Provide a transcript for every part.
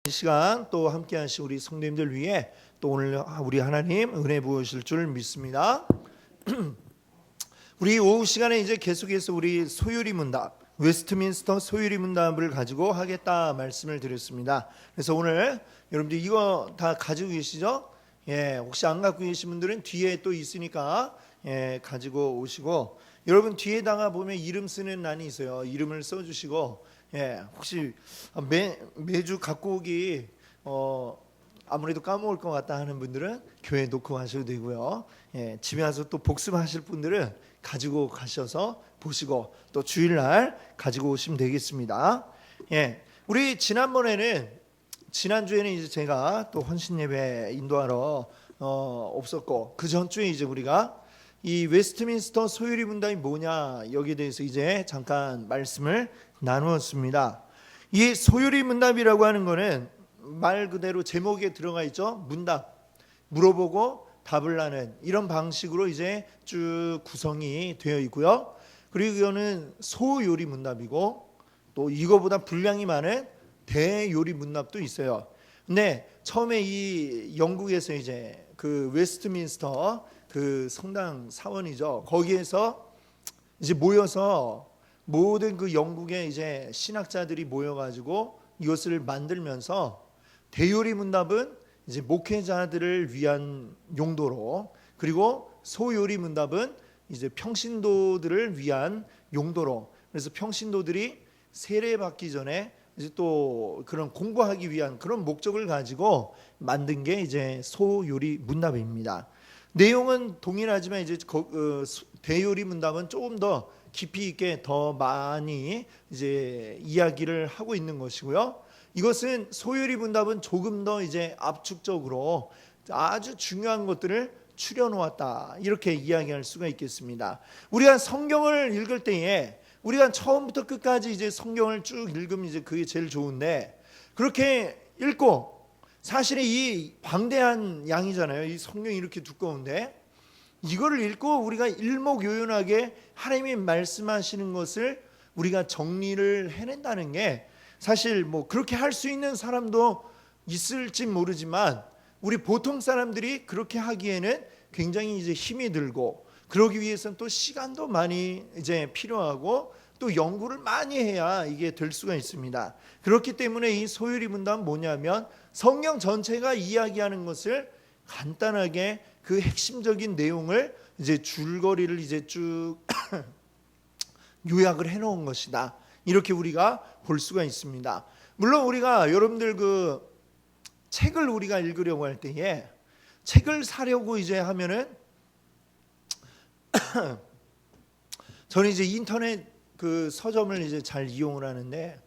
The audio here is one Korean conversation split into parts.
이 시간 또 함께 하신 우리 성도님들 위해 또 오늘 우리 하나님 은혜 부으실 줄 믿습니다. 우리 오후 시간에 이제 계속해서 우리 소유리 문답, 웨스트민스터 소유리 문답을 가지고 하겠다 말씀을 드렸습니다. 그래서 오늘 여러분들 이거 다 가지고 계시죠? 혹시 안 갖고 계신 분들은 뒤에 또 있으니까 가지고 오시고, 여러분 뒤에다가 보면 이름 쓰는 란이 있어요. 이름을 써주시고, 혹시 매주 갖고 오기 아무래도 까먹을 것 같다 하는 분들은 교회에 놓고 가셔도 되고요. 집에 와서 또 복습하실 분들은 가지고 가셔서 보시고 또 주일날 가지고 오시면 되겠습니다. 우리 지난주에는 이제 제가 또 헌신 예배 인도하러 없었고, 그 전주에 이제 우리가 이 웨스트민스터 소유리 문답이 뭐냐 여기에 대해서 이제 잠깐 말씀을 나누었습니다. 이 소유리 문답이라고 하는 거는 말 그대로 제목에 들어가 있죠. 문답, 물어보고 답을 하는 이런 방식으로 이제 쭉 구성이 되어 있고요. 그리고 이거는 소요리 문답이고, 또 이거보다 분량이 많은 대요리 문답도 있어요. 근데 처음에 이 영국에서 이제 그 웨스트민스터 그 성당 사원이죠. 거기에서 이제 모여서 모든 그 영국의 이제 신학자들이 모여가지고 이것을 만들면서, 대요리 문답은 이제 목회자들을 위한 용도로, 그리고 소요리 문답은 이제 평신도들을 위한 용도로, 그래서 평신도들이 세례받기 전에 이제 또 그런 공부하기 위한 그런 목적을 가지고 만든 게 이제 소요리 문답입니다. 내용은 동일하지만 이제 대요리 문답은 조금 더 깊이 있게 더 많이 이제 이야기를 하고 있는 것이고요. 이것은 소요리 문답은 조금 더 이제 압축적으로 아주 중요한 것들을 추려 놓았다, 이렇게 이야기할 수가 있겠습니다. 우리가 성경을 읽을 때에 우리가 처음부터 끝까지 이제 성경을 쭉 읽으면 이제 그게 제일 좋은데, 그렇게 읽고 사실은 이 방대한 양이잖아요. 이 성경이 이렇게 두꺼운데 이거를 읽고 우리가 일목요연하게 하나님이 말씀하시는 것을 우리가 정리를 해낸다는 게, 사실 뭐 그렇게 할 수 있는 사람도 있을지 모르지만 우리 보통 사람들이 그렇게 하기에는 굉장히 이제 힘이 들고, 그러기 위해서는 또 시간도 많이 이제 필요하고 또 연구를 많이 해야 이게 될 수가 있습니다. 그렇기 때문에 이 소유리 문답은 뭐냐면 성경 전체가 이야기하는 것을 간단하게 그 핵심적인 내용을 이제 줄거리를 이제 쭉 요약을 해놓은 것이다, 이렇게 우리가 볼 수가 있습니다. 물론 우리가 여러분들 그 책을 우리가 읽으려고 할 때에 책을 사려고 이제 하면은 저는 이제 인터넷 그 서점을 이제 잘 이용을 하는데,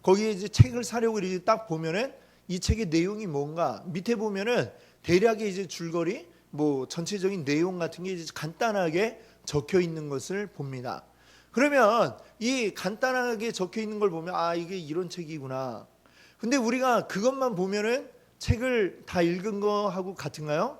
거기에 이제 책을 사려고 이렇게 딱 보면은 이 책의 내용이 뭔가 밑에 보면은 대략의 이제 줄거리, 뭐 전체적인 내용 같은 게 이제 간단하게 적혀 있는 것을 봅니다. 그러면 이 간단하게 적혀 있는 걸 보면 이게 이런 책이구나. 근데 우리가 그것만 보면은 책을 다 읽은 거하고 같은가요?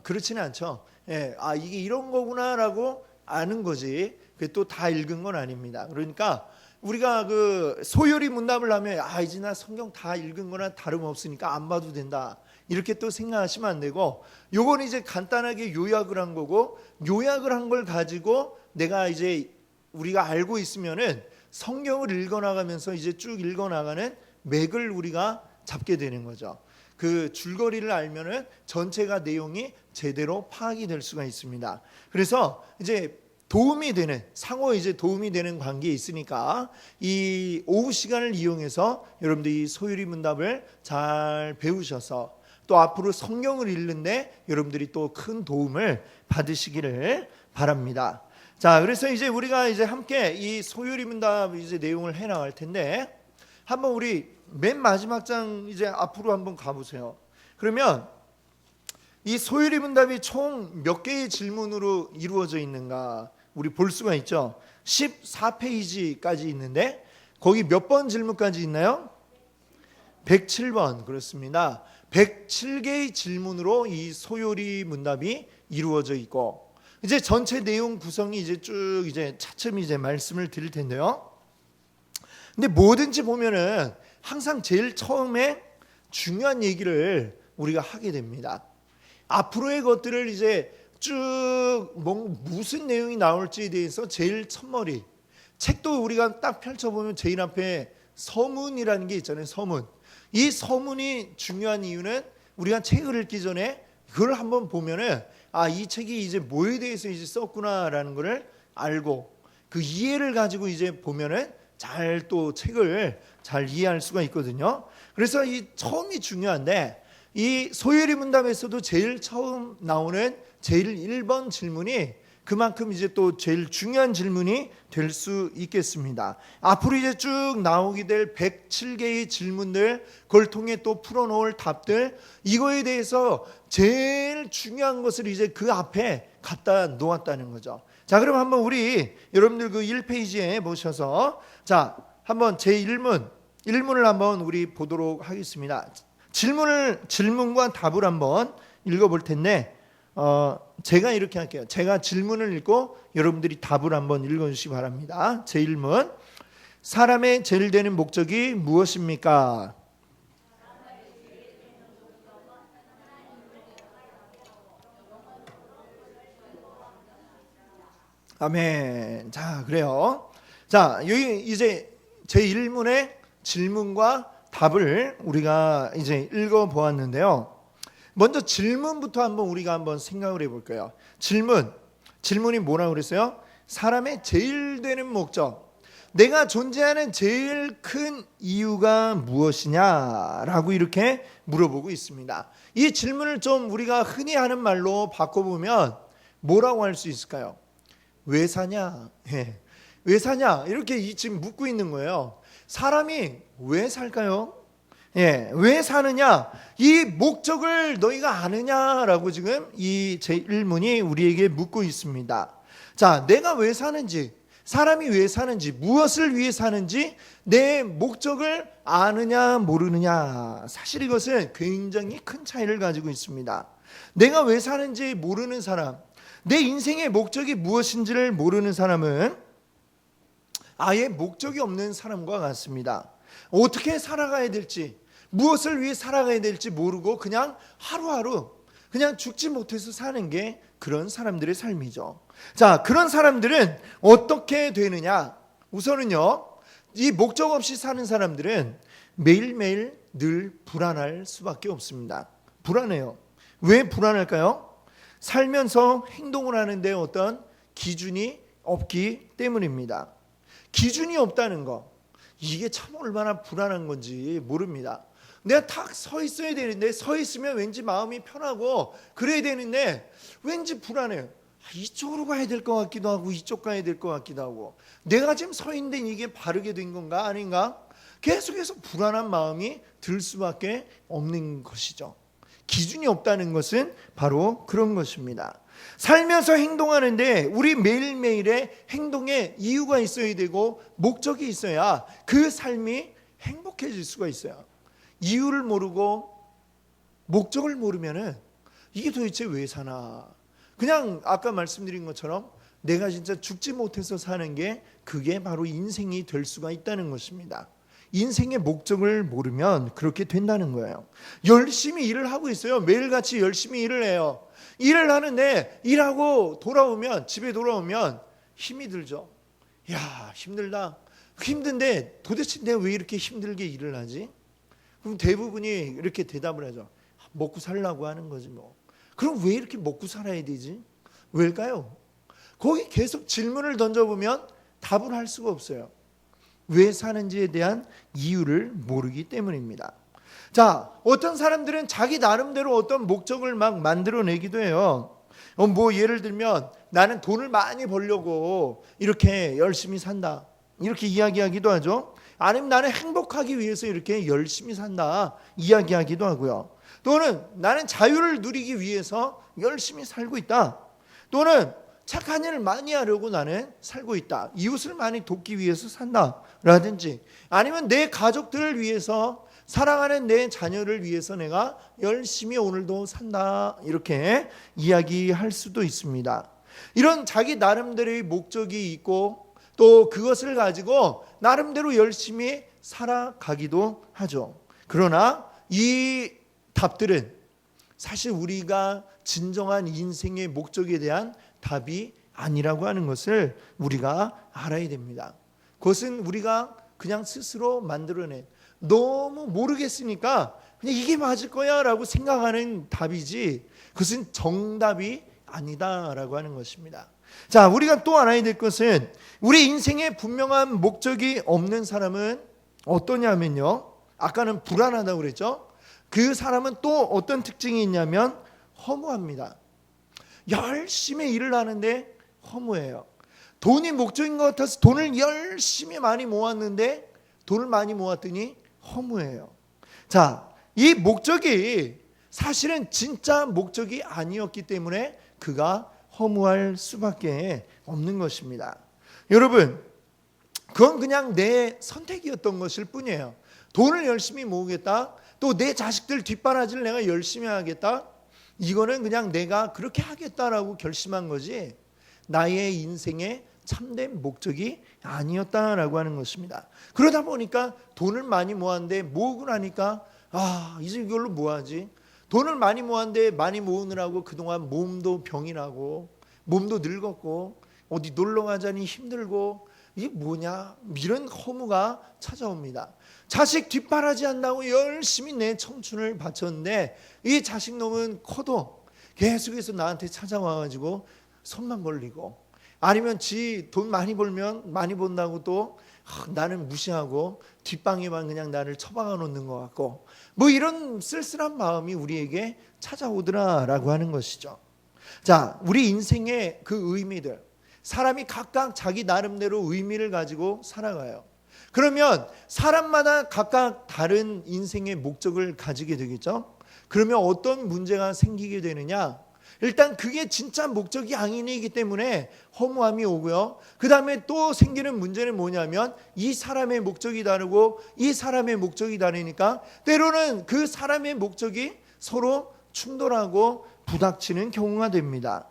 그렇지는 않죠. 이게 이런 거구나라고 아는 거지, 그게 또 다 읽은 건 아닙니다. 그러니까 우리가 그 소요리 문답을 하면 이제 나 성경 다 읽은 거나 다름없으니까 안 봐도 된다, 이렇게 또 생각하시면 안 되고, 요건 이제 간단하게 요약을 한 거고, 요약을 한 걸 가지고 내가 이제 우리가 알고 있으면은 성경을 읽어나가면서 이제 쭉 읽어나가는 맥을 우리가 잡게 되는 거죠. 그 줄거리를 알면은 전체가 내용이 제대로 파악이 될 수가 있습니다. 그래서 이제 도움이 되는, 상호 이제 도움이 되는 관계에 있으니까 이 오후 시간을 이용해서 여러분들이 이 소유리 문답을 잘 배우셔서 또 앞으로 성경을 읽는데 여러분들이 또 큰 도움을 받으시기를 바랍니다. 자, 그래서 이제 우리가 이제 함께 이 소유리 문답 이제 내용을 해 나갈 텐데, 한번 우리 맨 마지막 장 이제 앞으로 한번 가보세요. 그러면 이 소유리 문답이 총 몇 개의 질문으로 이루어져 있는가 우리 볼 수가 있죠. 14페이지까지 있는데 거기 몇 번 질문까지 있나요? 107번. 그렇습니다. 107개의 질문으로 이 소요리 문답이 이루어져 있고, 이제 전체 내용 구성이 이제 쭉 이제 차츰 이제 말씀을 드릴 텐데요. 근데 뭐든지 보면은 항상 제일 처음에 중요한 얘기를 우리가 하게 됩니다. 앞으로의 것들을 이제 쭉 무슨 내용이 나올지에 대해서 제일 첫머리, 책도 우리가 딱 펼쳐보면 제일 앞에 서문이라는 게 있잖아요. 서문. 이 서문이 중요한 이유는 우리가 책을 읽기 전에 그걸 한번 보면은 이 책이 이제 뭐에 대해서 이제 썼구나라는 것을 알고 그 이해를 가지고 이제 보면은 잘 또 책을 잘 이해할 수가 있거든요. 그래서 이 처음이 중요한데, 이 소요리 문답에서도 제일 처음 나오는 제일 1번 질문이 그만큼 이제 또 제일 중요한 질문이 될 수 있겠습니다. 앞으로 이제 쭉 나오게 될 107개의 질문들, 그걸 통해 또 풀어놓을 답들, 이거에 대해서 제일 중요한 것을 이제 그 앞에 갖다 놓았다는 거죠. 자, 그럼 한번 우리 여러분들 그 1페이지에 보셔서 자, 한번 제1문을 한번 우리 보도록 하겠습니다. 질문과 답을 한번 읽어볼 텐데, 제가 이렇게 할게요. 제가 질문을 읽고 여러분들이 답을 한번 읽어주시기 바랍니다. 제1문, 사람의 제일 되는 목적이 무엇입니까? 아멘. 자, 그래요. 자, 여기 이제 제1문의 질문과 답을 우리가 이제 읽어보았는데요. 먼저 질문부터 우리가 한번 생각을 해볼까요? 질문이 뭐라고 그랬어요? 사람의 제일 되는 목적, 내가 존재하는 제일 큰 이유가 무엇이냐라고 이렇게 물어보고 있습니다. 이 질문을 좀 우리가 흔히 하는 말로 바꿔보면 뭐라고 할 수 있을까요? 왜 사냐? 왜 사냐? 이렇게 지금 묻고 있는 거예요. 사람이 왜 살까요? 왜 사느냐? 이 목적을 너희가 아느냐라고 지금 이 제1문이 우리에게 묻고 있습니다. 자, 내가 왜 사는지, 사람이 왜 사는지, 무엇을 위해 사는지 내 목적을 아느냐 모르느냐, 사실 이것은 굉장히 큰 차이를 가지고 있습니다. 내가 왜 사는지 모르는 사람, 내 인생의 목적이 무엇인지를 모르는 사람은 아예 목적이 없는 사람과 같습니다. 어떻게 살아가야 될지, 무엇을 위해 살아가야 될지 모르고 그냥 하루하루 그냥 죽지 못해서 사는 게 그런 사람들의 삶이죠. 자, 그런 사람들은 어떻게 되느냐? 우선은요, 이 목적 없이 사는 사람들은 매일매일 늘 불안할 수밖에 없습니다. 불안해요. 왜 불안할까요? 살면서 행동을 하는데 어떤 기준이 없기 때문입니다. 기준이 없다는 거, 이게 참 얼마나 불안한 건지 모릅니다. 내가 탁 서 있어야 되는데, 서 있으면 왠지 마음이 편하고 그래야 되는데 왠지 불안해요. 이쪽으로 가야 될 것 같기도 하고 이쪽 가야 될 것 같기도 하고, 내가 지금 서 있는데 이게 바르게 된 건가 아닌가, 계속해서 불안한 마음이 들 수밖에 없는 것이죠. 기준이 없다는 것은 바로 그런 것입니다. 살면서 행동하는데 우리 매일매일의 행동에 이유가 있어야 되고 목적이 있어야 그 삶이 행복해질 수가 있어요. 이유를 모르고 목적을 모르면은 이게 도대체 왜 사나, 그냥 아까 말씀드린 것처럼 내가 진짜 죽지 못해서 사는 게 그게 바로 인생이 될 수가 있다는 것입니다. 인생의 목적을 모르면 그렇게 된다는 거예요. 열심히 일을 하고 있어요. 매일같이 열심히 일을 해요. 일을 하는데 일하고 집에 돌아오면 힘이 들죠. 야, 힘들다. 힘든데 도대체 내가 왜 이렇게 힘들게 일을 하지? 그럼 대부분이 이렇게 대답을 하죠. 먹고 살려고 하는 거지 뭐. 그럼 왜 이렇게 먹고 살아야 되지? 왜일까요? 거기 계속 질문을 던져보면 답을 할 수가 없어요. 왜 사는지에 대한 이유를 모르기 때문입니다. 자, 어떤 사람들은 자기 나름대로 어떤 목적을 막 만들어내기도 해요. 뭐 예를 들면 나는 돈을 많이 벌려고 이렇게 열심히 산다, 이렇게 이야기하기도 하죠. 아니면 나는 행복하기 위해서 이렇게 열심히 산다 이야기하기도 하고요. 또는 나는 자유를 누리기 위해서 열심히 살고 있다. 또는 착한 일을 많이 하려고 나는 살고 있다. 이웃을 많이 돕기 위해서 산다 라든지, 아니면 내 가족들을 위해서, 사랑하는 내 자녀를 위해서 내가 열심히 오늘도 산다, 이렇게 이야기할 수도 있습니다. 이런 자기 나름대로의 목적이 있고 또 그것을 가지고 나름대로 열심히 살아가기도 하죠. 그러나 이 답들은 사실 우리가 진정한 인생의 목적에 대한 답이 아니라고 하는 것을 우리가 알아야 됩니다. 그것은 우리가 그냥 스스로 만들어낸, 너무 모르겠으니까 그냥 이게 맞을 거야 라고 생각하는 답이지 그것은 정답이 아니다라고 하는 것입니다. 자, 우리가 또 알아야 될 것은 우리 인생에 분명한 목적이 없는 사람은 어떠냐면요, 아까는 불안하다고 그랬죠. 그 사람은 또 어떤 특징이 있냐면 허무합니다. 열심히 일을 하는데 허무해요. 돈이 목적인 것 같아서 돈을 열심히 많이 모았는데 돈을 많이 모았더니 허무해요. 자, 이 목적이 사실은 진짜 목적이 아니었기 때문에 그가 허무할 수밖에 없는 것입니다. 여러분, 그건 그냥 내 선택이었던 것일 뿐이에요. 돈을 열심히 모으겠다, 또 내 자식들 뒷바라지를 내가 열심히 하겠다, 이거는 그냥 내가 그렇게 하겠다라고 결심한 거지 나의 인생의 참된 목적이 아니었다라고 하는 것입니다. 그러다 보니까 돈을 많이 모았는데 모으고 나니까 이제 이걸로 뭐 하지? 돈을 많이 모았는데 많이 모으느라고 그동안 몸도 병이 나고 몸도 늙었고 어디 놀러 가자니 힘들고 이게 뭐냐? 이런 허무가 찾아옵니다. 자식 뒷바라지 한다고 열심히 내 청춘을 바쳤는데 이 자식 놈은 커도 계속해서 나한테 찾아와가지고 손만 벌리고, 아니면 지 돈 많이 벌면 많이 번다고 또 나는 무시하고 뒷방에만 그냥 나를 처박아 놓는 것 같고, 뭐 이런 쓸쓸한 마음이 우리에게 찾아오더라라고 하는 것이죠. 자, 우리 인생의 그 의미들, 사람이 각각 자기 나름대로 의미를 가지고 살아가요. 그러면 사람마다 각각 다른 인생의 목적을 가지게 되겠죠. 그러면 어떤 문제가 생기게 되느냐? 일단 그게 진짜 목적이 아니기 때문에 허무함이 오고요. 그 다음에 또 생기는 문제는 뭐냐면 이 사람의 목적이 다르고 이 사람의 목적이 다르니까 때로는 그 사람의 목적이 서로 충돌하고 부닥치는 경우가 됩니다.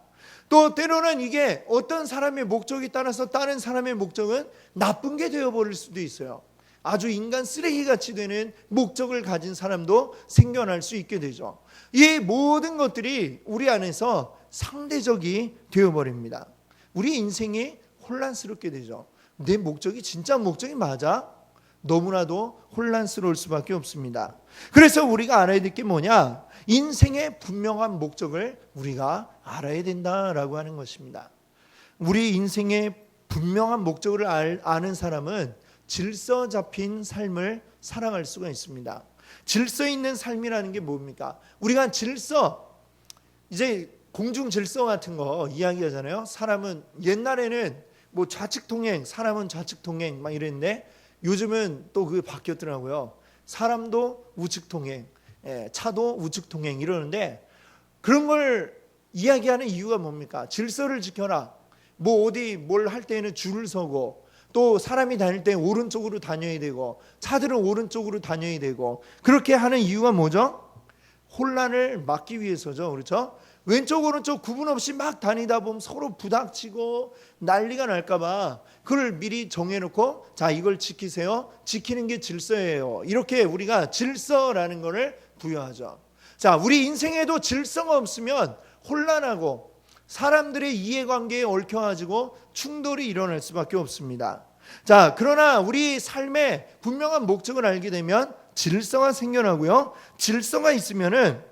또 때로는 이게 어떤 사람의 목적에 따라서 다른 사람의 목적은 나쁜 게 되어버릴 수도 있어요. 아주 인간 쓰레기같이 되는 목적을 가진 사람도 생겨날 수 있게 되죠. 이 모든 것들이 우리 안에서 상대적이 되어버립니다. 우리 인생이 혼란스럽게 되죠. 내 목적이 진짜 목적이 맞아? 너무나도 혼란스러울 수밖에 없습니다. 그래서 우리가 알아야 될 게 뭐냐? 인생의 분명한 목적을 우리가 알아야 된다라고 하는 것입니다. 우리 인생의 분명한 목적을 아는 사람은 질서 잡힌 삶을 살아갈 수가 있습니다. 질서 있는 삶이라는 게 뭡니까? 우리가 질서, 이제 공중 질서 같은 거 이야기하잖아요. 사람은 옛날에는 뭐 좌측 통행, 사람은 좌측 통행 막 이랬는데 요즘은 또 그게 바뀌었더라고요. 사람도 우측 통행, 차도 우측 통행 이러는데, 그런 걸 이야기하는 이유가 뭡니까? 질서를 지켜라. 뭐 어디 뭘 할 때는 줄을 서고, 또 사람이 다닐 때 오른쪽으로 다녀야 되고, 차들은 오른쪽으로 다녀야 되고, 그렇게 하는 이유가 뭐죠? 혼란을 막기 위해서죠. 그렇죠? 왼쪽 오른쪽 구분 없이 막 다니다 보면 서로 부닥치고 난리가 날까 봐 그걸 미리 정해놓고, 자, 이걸 지키세요. 지키는 게 질서예요. 이렇게 우리가 질서라는 것을 부여하죠. 자, 우리 인생에도 질서가 없으면 혼란하고 사람들의 이해관계에 얽혀가지고 충돌이 일어날 수밖에 없습니다. 자, 그러나 우리 삶의 분명한 목적을 알게 되면 질서가 생겨나고요. 질서가 있으면은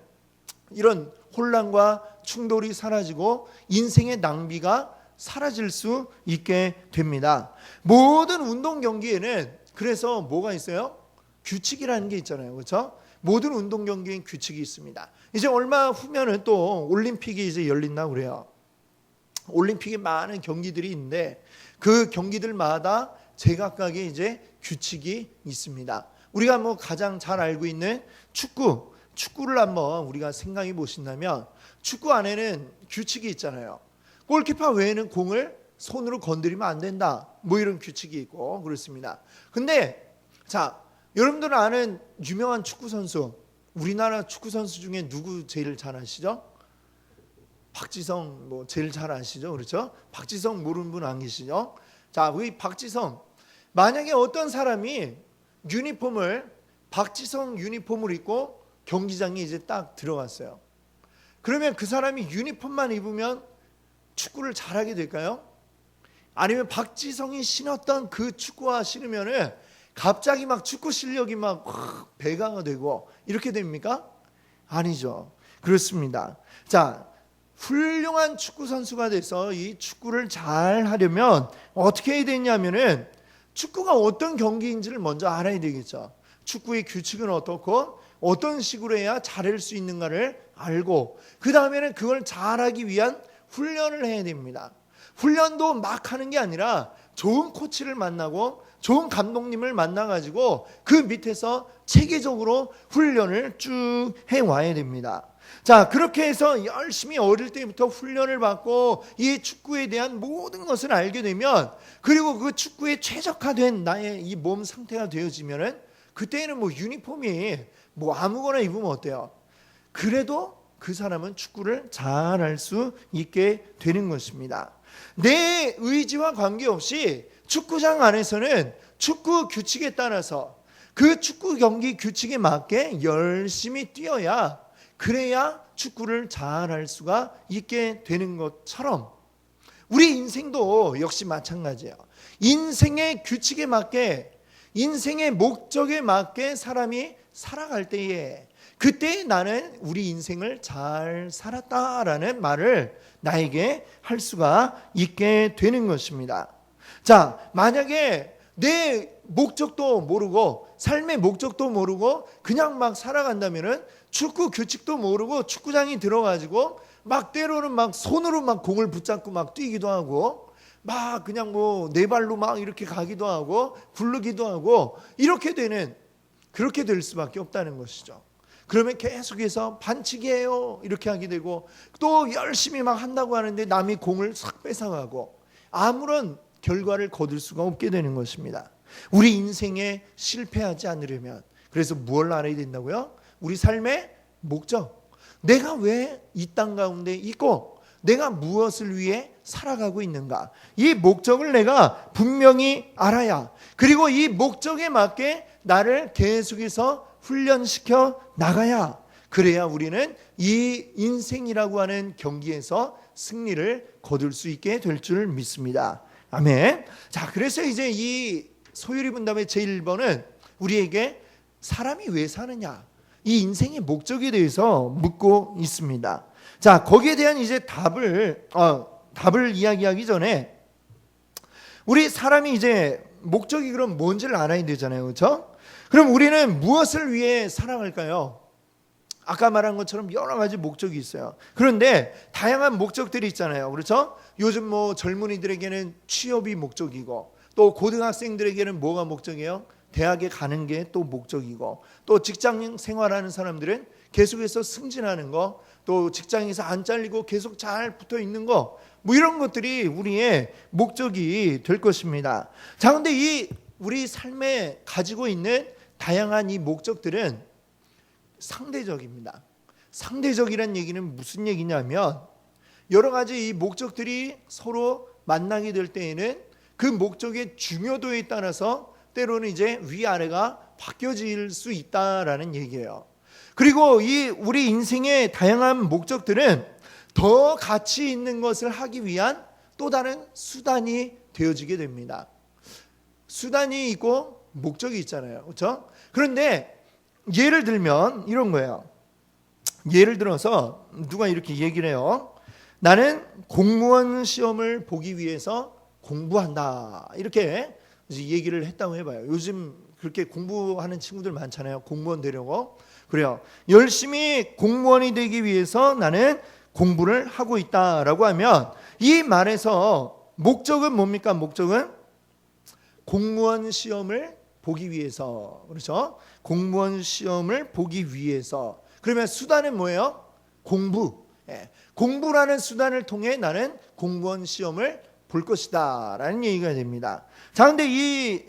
이런 혼란과 충돌이 사라지고 인생의 낭비가 사라질 수 있게 됩니다. 모든 운동 경기에는 그래서 뭐가 있어요? 규칙이라는 게 있잖아요. 그렇죠? 모든 운동 경기엔 규칙이 있습니다. 이제 얼마 후면은 또 올림픽이 이제 열린다고 그래요. 올림픽에 많은 경기들이 있는데 그 경기들마다 제각각의 이제 규칙이 있습니다. 우리가 뭐 가장 잘 알고 있는 축구를 한번 우리가 생각해 보신다면 축구 안에는 규칙이 있잖아요. 골키퍼 외에는 공을 손으로 건드리면 안 된다. 뭐 이런 규칙이 있고 그렇습니다. 근데 자, 여러분들 아는 유명한 축구 선수, 우리나라 축구 선수 중에 누구 제일 잘 아시죠? 박지성 뭐 제일 잘 아시죠? 그렇죠? 박지성 모르는 분 안 계시죠? 자, 우리 박지성, 만약에 어떤 사람이 유니폼을 박지성 유니폼을 입고 경기장에 이제 딱 들어갔어요. 그러면 그 사람이 유니폼만 입으면 축구를 잘하게 될까요? 아니면 박지성이 신었던 그 축구화 신으면은 갑자기 막 축구 실력이 막 배가가 되고 이렇게 됩니까? 아니죠. 그렇습니다. 자, 훌륭한 축구 선수가 돼서 이 축구를 잘 하려면 어떻게 해야 되냐면은 축구가 어떤 경기인지를 먼저 알아야 되겠죠. 축구의 규칙은 어떻고 어떤 식으로 해야 잘할 수 있는가를 알고 그 다음에는 그걸 잘하기 위한 훈련을 해야 됩니다. 훈련도 막 하는 게 아니라 좋은 코치를 만나고 좋은 감독님을 만나가지고 그 밑에서 체계적으로 훈련을 쭉 해와야 됩니다. 자, 그렇게 해서 열심히 어릴 때부터 훈련을 받고 이 축구에 대한 모든 것을 알게 되면 그리고 그 축구에 최적화된 나의 이 몸 상태가 되어지면은 그때는 뭐 유니폼이 뭐 아무거나 입으면 어때요? 그래도 그 사람은 축구를 잘할 수 있게 되는 것입니다. 내 의지와 관계없이 축구장 안에서는 축구 규칙에 따라서 그 축구 경기 규칙에 맞게 열심히 뛰어야 그래야 축구를 잘할 수가 있게 되는 것처럼 우리 인생도 역시 마찬가지예요. 인생의 규칙에 맞게 인생의 목적에 맞게 사람이 살아갈 때에 그때 나는 우리 인생을 잘 살았다라는 말을 나에게 할 수가 있게 되는 것입니다. 자, 만약에 내 목적도 모르고 삶의 목적도 모르고 그냥 막 살아간다면은 축구 규칙도 모르고 축구장에 들어가지고 막 때로는 막 손으로 막 공을 붙잡고 막 뛰기도 하고 막 그냥 뭐 네 발로 막 이렇게 가기도 하고 굴르기도 하고 이렇게 되는 그렇게 될 수밖에 없다는 것이죠. 그러면 계속해서 반칙이에요 이렇게 하게 되고 또 열심히 막 한다고 하는데 남이 공을 싹 뺏어가고 아무런 결과를 거둘 수가 없게 되는 것입니다. 우리 인생에 실패하지 않으려면 그래서 무엇을 알아야 된다고요? 우리 삶의 목적, 내가 왜 이 땅 가운데 있고 내가 무엇을 위해 살아가고 있는가, 이 목적을 내가 분명히 알아야 그리고 이 목적에 맞게 나를 계속해서 훈련시켜 나가야 그래야 우리는 이 인생이라고 하는 경기에서 승리를 거둘 수 있게 될 줄 믿습니다. 아멘. 자, 그래서 이제 이 소유리 분담의 제1번은 우리에게 사람이 왜 사느냐, 이 인생의 목적에 대해서 묻고 있습니다. 자, 거기에 대한 이제 답을 이야기하기 전에 우리 사람이 이제 목적이 그럼 뭔지를 알아야 되잖아요. 그렇죠? 그럼 우리는 무엇을 위해 살아갈까요? 아까 말한 것처럼 여러 가지 목적이 있어요. 그런데 다양한 목적들이 있잖아요. 그렇죠? 요즘 뭐 젊은이들에게는 취업이 목적이고 또 고등학생들에게는 뭐가 목적이에요? 대학에 가는 게 또 목적이고 또 직장 생활하는 사람들은 계속해서 승진하는 거, 또 직장에서 안 잘리고 계속 잘 붙어 있는 거, 뭐 이런 것들이 우리의 목적이 될 것입니다. 자, 근데 이 우리 삶에 가지고 있는 다양한 이 목적들은 상대적입니다. 상대적이란 얘기는 무슨 얘기냐면 여러 가지 이 목적들이 서로 만나게 될 때에는 그 목적의 중요도에 따라서 때로는 이제 위아래가 바뀌어질 수 있다라는 얘기예요. 그리고 이 우리 인생의 다양한 목적들은 더 가치 있는 것을 하기 위한 또 다른 수단이 되어지게 됩니다. 수단이 있고 목적이 있잖아요. 그렇죠? 그런데 예를 들면 이런 거예요. 예를 들어서 누가 이렇게 얘기를 해요. 나는 공무원 시험을 보기 위해서 공부한다. 이렇게 얘기를 했다고 해봐요. 요즘 그렇게 공부하는 친구들 많잖아요. 공무원 되려고. 그래요. 열심히 공무원이 되기 위해서 나는 공부를 하고 있다라고 하면 이 말에서 목적은 뭡니까? 목적은 공무원 시험을 보기 위해서. 그렇죠? 공무원 시험을 보기 위해서. 그러면 수단은 뭐예요? 공부. 공부라는 수단을 통해 나는 공무원 시험을 볼 것이다 라는 얘기가 됩니다. 자, 근데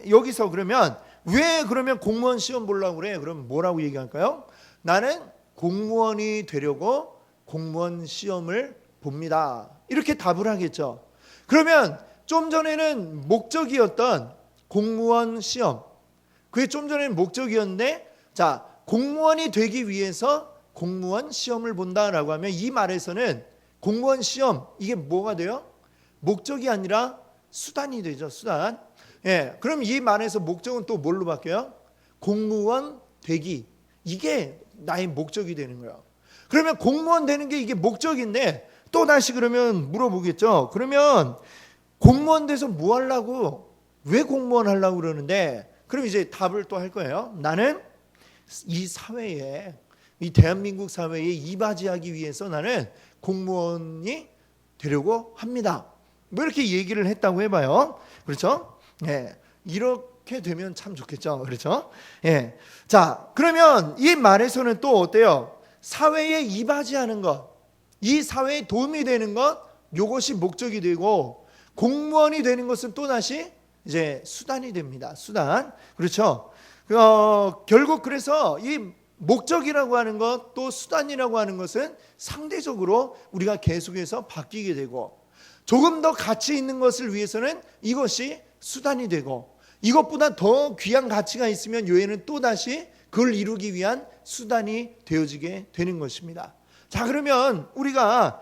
여기서 그러면 왜 그러면 공무원 시험 보려고 그래? 그럼 뭐라고 얘기할까요? 나는 공무원이 되려고 공무원 시험을 봅니다. 이렇게 답을 하겠죠. 그러면 좀 전에는 목적이었던 공무원 시험, 그게 좀 전에는 목적이었는데 자, 공무원이 되기 위해서 공무원 시험을 본다라고 하면 이 말에서는 공무원 시험 이게 뭐가 돼요? 목적이 아니라 수단이 되죠. 수단. 예, 그럼 이 말에서 목적은 또 뭘로 바뀌어요? 공무원 되기. 이게 나의 목적이 되는 거예요. 그러면 공무원 되는 게 이게 목적인데 또 다시 그러면 물어보겠죠. 그러면 공무원 돼서 뭐 하려고? 왜 공무원 하려고 그러는데? 그럼 이제 답을 또 할 거예요. 나는 이 사회에, 이 대한민국 사회에 이바지하기 위해서 나는 공무원이 되려고 합니다. 뭐 이렇게 얘기를 했다고 해봐요. 그렇죠? 예, 이렇게 되면 참 좋겠죠. 그렇죠? 예. 자, 그러면 이 말에서는 또 어때요? 사회에 이바지하는 것, 이 사회에 도움이 되는 것, 이것이 목적이 되고 공무원이 되는 것은 또 다시 이제 수단이 됩니다. 수단. 그렇죠? 결국 그래서 이 목적이라고 하는 것, 또 수단이라고 하는 것은 상대적으로 우리가 계속해서 바뀌게 되고 조금 더 가치 있는 것을 위해서는 이것이 수단이 되고 이것보다 더 귀한 가치가 있으면 요에는 또다시 그걸 이루기 위한 수단이 되어지게 되는 것입니다. 자, 그러면 우리가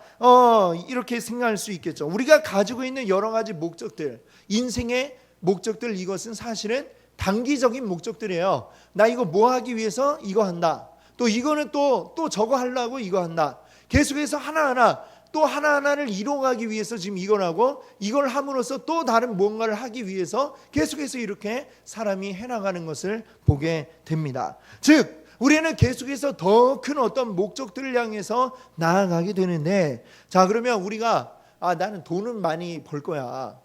이렇게 생각할 수 있겠죠. 우리가 가지고 있는 여러 가지 목적들, 인생의 목적들, 이것은 사실은 단기적인 목적들이에요. 나 이거 뭐 하기 위해서 이거 한다. 또 이거는 또 저거 하려고 이거 한다. 계속해서 하나하나를 이뤄가기 위해서 지금 이걸 하고 이걸 함으로써 또 다른 뭔가를 하기 위해서 계속해서 이렇게 사람이 해나가는 것을 보게 됩니다. 즉 우리는 계속해서 더 큰 어떤 목적들을 향해서 나아가게 되는데, 자, 그러면 우리가 나는 돈은 많이 벌 거야,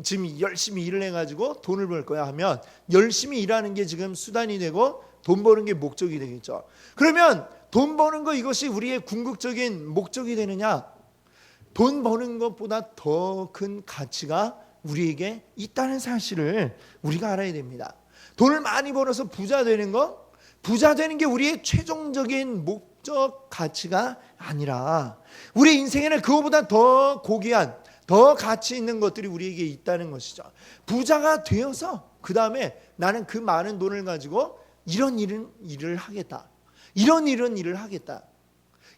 지금 열심히 일을 해가지고 돈을 벌 거야 하면 열심히 일하는 게 지금 수단이 되고 돈 버는 게 목적이 되겠죠. 그러면 돈 버는 거 이것이 우리의 궁극적인 목적이 되느냐? 돈 버는 것보다 더 큰 가치가 우리에게 있다는 사실을 우리가 알아야 됩니다. 돈을 많이 벌어서 부자 되는 게 우리의 최종적인 목적 가치가 아니라 우리 인생에는 그거보다 더 고귀한, 더 가치 있는 것들이 우리에게 있다는 것이죠. 부자가 되어서 그 다음에 나는 그 많은 돈을 가지고 이런 일을 하겠다, 이런 일을 하겠다,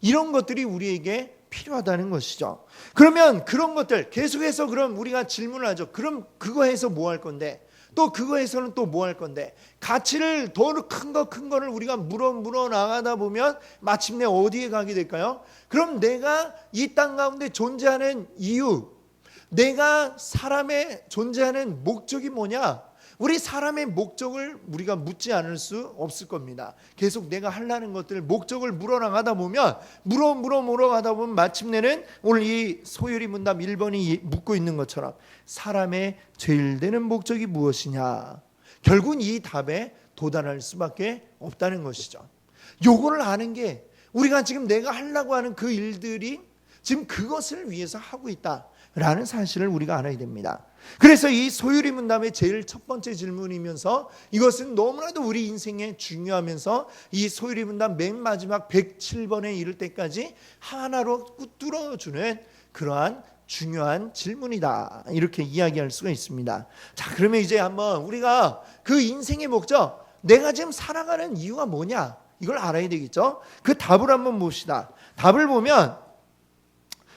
이런 것들이 우리에게 필요하다는 것이죠. 그러면 그런 것들 계속해서 그럼 우리가 질문을 하죠. 그럼 그거 해서 뭐 할 건데, 또 그거 해서는 또 뭐 할 건데, 가치를 더 큰 거를 우리가 물어 나가다 보면 마침내 어디에 가게 될까요? 그럼 내가 이 땅 가운데 존재하는 이유, 내가 사람의 존재하는 목적이 뭐냐? 우리 사람의 목적을 우리가 묻지 않을 수 없을 겁니다. 계속 내가 하려는 것들 목적을 물어나가다 보면 물어가다 보면 마침내는 오늘 이 소율이 문답 1번이 묻고 있는 것처럼 사람의 제일 되는 목적이 무엇이냐? 결국은 이 답에 도달할 수밖에 없다는 것이죠. 요거를 아는 게 우리가 지금 내가 하려고 하는 그 일들이 지금 그것을 위해서 하고 있다라는 사실을 우리가 알아야 됩니다. 그래서 이 소율이 문답의 제일 첫 번째 질문이면서 이것은 너무나도 우리 인생에 중요하면서 이 소율이 문답 맨 마지막 107번에 이를 때까지 하나로 뚫어주는 그러한 중요한 질문이다, 이렇게 이야기할 수가 있습니다. 자, 그러면 이제 한번 우리가 그 인생의 목적, 내가 지금 살아가는 이유가 뭐냐, 이걸 알아야 되겠죠. 그 답을 한번 봅시다. 답을 보면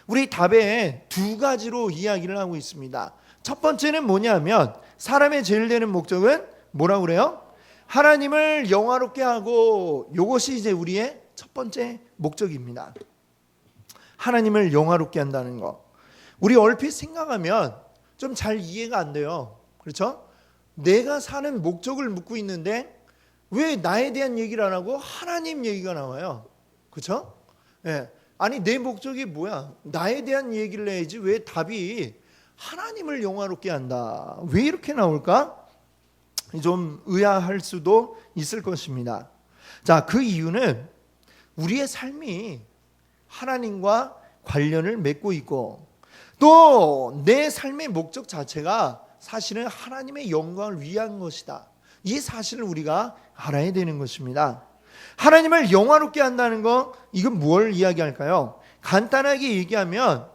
우리 답에 두 가지로 이야기를 하고 있습니다. 첫 번째는 뭐냐면 사람의 제일 되는 목적은 뭐라고 그래요? 하나님을 영화롭게 하고, 이것이 이제 우리의 첫 번째 목적입니다. 하나님을 영화롭게 한다는 거. 우리 얼핏 생각하면 좀 잘 이해가 안 돼요. 그렇죠? 내가 사는 목적을 묻고 있는데 왜 나에 대한 얘기를 안 하고 하나님 얘기가 나와요? 그렇죠? 예. 아니, 내 목적이 뭐야? 나에 대한 얘기를 해야지 왜 답이 하나님을 영화롭게 한다, 왜 이렇게 나올까? 좀 의아할 수도 있을 것입니다. 자, 그 이유는 우리의 삶이 하나님과 관련을 맺고 있고 또 내 삶의 목적 자체가 사실은 하나님의 영광을 위한 것이다, 이 사실을 우리가 알아야 되는 것입니다. 하나님을 영화롭게 한다는 거, 이건 뭘 이야기할까요? 간단하게 얘기하면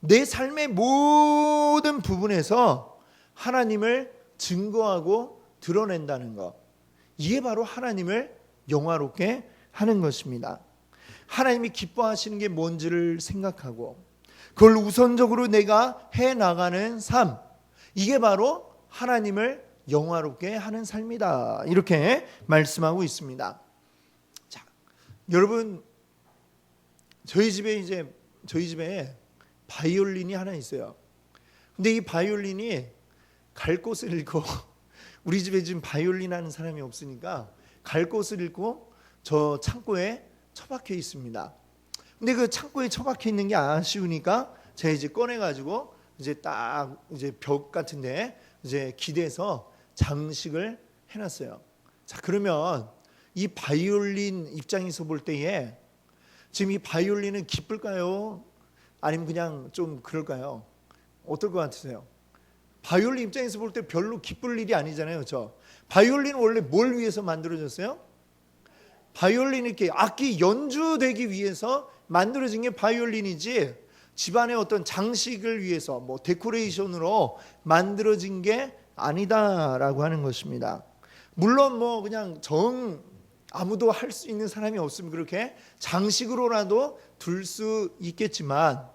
내 삶의 모든 부분에서 하나님을 증거하고 드러낸다는 것, 이게 바로 하나님을 영화롭게 하는 것입니다. 하나님이 기뻐하시는 게 뭔지를 생각하고 그걸 우선적으로 내가 해나가는 삶, 이게 바로 하나님을 영화롭게 하는 삶이다, 이렇게 말씀하고 있습니다. 자, 여러분, 저희 집에 바이올린이 하나 있어요. 근데 이 바이올린이 갈 곳을 잃고 우리 집에 지금 바이올린 하는 사람이 없으니까 갈 곳을 잃고 저 창고에 처박혀 있습니다. 근데 그 창고에 처박혀 있는 게 아쉬우니까 제가 이제 꺼내 가지고 이제 딱 이제 벽 같은데 이제 기대서 장식을 해놨어요. 자, 그러면 이 바이올린 입장에서 볼 때에 지금 이 바이올린은 기쁠까요? 아니면 그냥 좀 그럴까요? 어떨 것 같으세요? 바이올린 입장에서 볼 때 별로 기쁠 일이 아니잖아요, 그렇죠? 바이올린은 원래 뭘 위해서 만들어졌어요? 바이올린 이렇게 악기 연주되기 위해서 만들어진 게 바이올린이지 집안의 어떤 장식을 위해서 뭐 데코레이션으로 만들어진 게 아니다라고 하는 것입니다. 물론 뭐 그냥 아무도 할 수 있는 사람이 없으면 그렇게 장식으로라도 둘 수 있겠지만,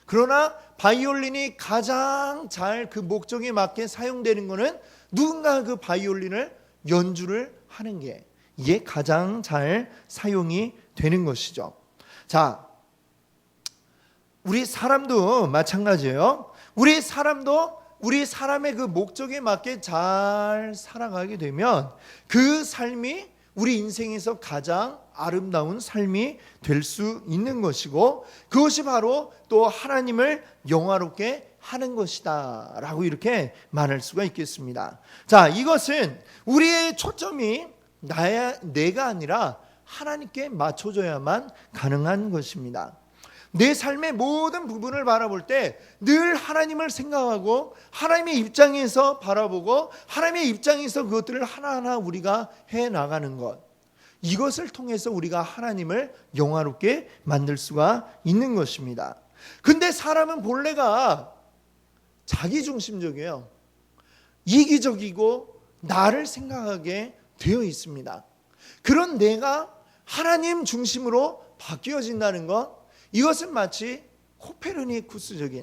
그러나 바이올린이 가장 잘 그 목적에 맞게 사용되는 것은 누군가 그 바이올린을 연주를 하는 게, 이게 가장 잘 사용이 되는 것이죠. 자, 우리 사람도 마찬가지예요. 우리 사람의 그 목적에 맞게 잘 살아가게 되면 그 삶이 우리 인생에서 가장 아름다운 삶이 될 수 있는 것이고, 그것이 바로 또 하나님을 영화롭게 하는 것이다 라고 이렇게 말할 수가 있겠습니다. 자, 이것은 우리의 초점이 내가 아니라 하나님께 맞춰져야만 가능한 것입니다. 내 삶의 모든 부분을 바라볼 때 늘 하나님을 생각하고 하나님의 입장에서 바라보고 하나님의 입장에서 그것들을 하나하나 우리가 해나가는 것, 이것을 통해서 우리가 하나님을 영화롭게 만들 수가 있는 것입니다. 근데 사람은 본래가 자기중심적이에요. 이기적이고 나를 생각하게 되어 있습니다. 그런 내가 하나님 중심으로 바뀌어진다는 것, 이것은 마치 코페르니쿠스가